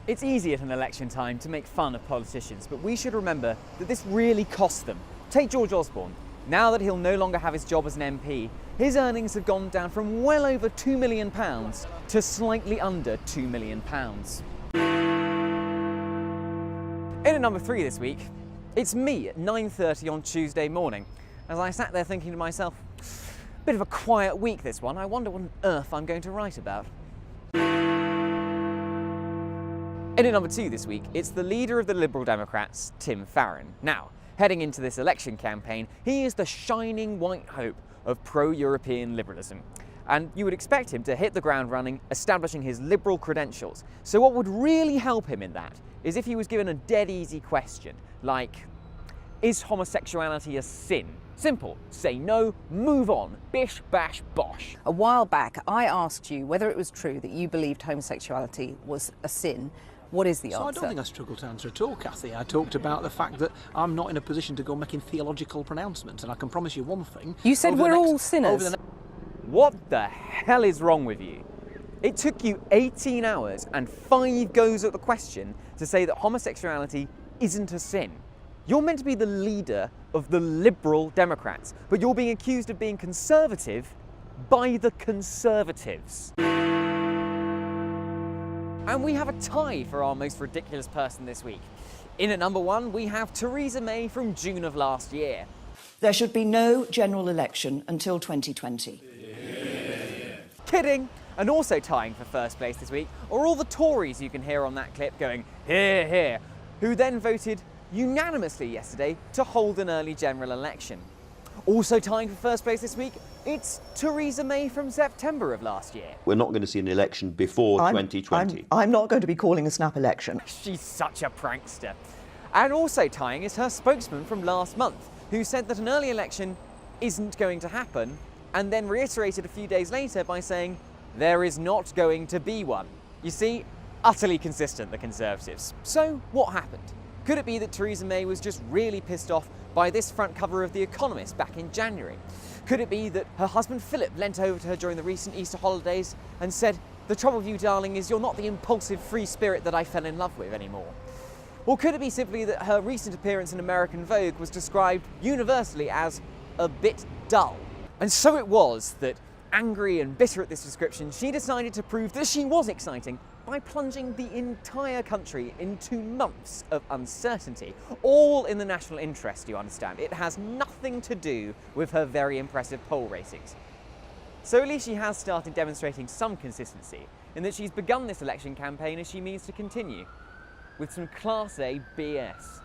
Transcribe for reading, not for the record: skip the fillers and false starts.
It's easy at an election time to make fun of politicians, but we should remember that this really costs them. Take George Osborne. Now that he'll no longer have his job as an MP, his earnings have gone down from well over £2 million to slightly under £2 million. In at number 3 this week, it's me at 9:30 on Tuesday morning. As I sat there thinking to myself, bit of a quiet week this one, I wonder what on earth I'm going to write about. In at number 2 this week, it's the leader of the Liberal Democrats, Tim Farron. Now, heading into this election campaign, he is the shining white hope of pro-European liberalism. And you would expect him to hit the ground running, establishing his liberal credentials. So what would really help him in that is if he was given a dead easy question, like, is homosexuality a sin? Simple. Say no, move on. Bish, bash, bosh. A while back, I asked you whether it was true that you believed homosexuality was a sin. What is the answer? I don't think I struggled to answer at all, Kathy. I talked about the fact that I'm not in a position to go making theological pronouncements, and I can promise you one thing. You said we're all sinners. What the hell is wrong with you? It took you 18 hours and 5 goes at the question to say that homosexuality isn't a sin. You're meant to be the leader of the Liberal Democrats, but you're being accused of being conservative by the Conservatives. And we have a tie for our most ridiculous person this week. In at number 1, we have Theresa May from June of last year. There should be no general election until 2020. Kidding! And also tying for first place this week are all the Tories you can hear on that clip going, "Hear, hear," who then voted unanimously yesterday to hold an early general election. Also tying for first place this week, it's Theresa May from September of last year. We're not going to see an election before 2020. I'm not going to be calling a snap election. She's such a prankster. And also tying is her spokesman from last month, who said that an early election isn't going to happen, and then reiterated a few days later by saying, there is not going to be one. You see, utterly consistent, the Conservatives. So what happened? Could it be that Theresa May was just really pissed off by this front cover of The Economist back in January? Could it be that her husband Philip leant over to her during the recent Easter holidays and said, "The trouble with you, darling, is you're not the impulsive free spirit that I fell in love with anymore"? Or could it be simply that her recent appearance in American Vogue was described universally as a bit dull? And so it was that, angry and bitter at this description, she decided to prove that she was exciting by plunging the entire country into months of uncertainty, all in the national interest, you understand. It has nothing to do with her very impressive poll ratings. So at least she has started demonstrating some consistency, in that she's begun this election campaign as she means to continue, with some Class A BS.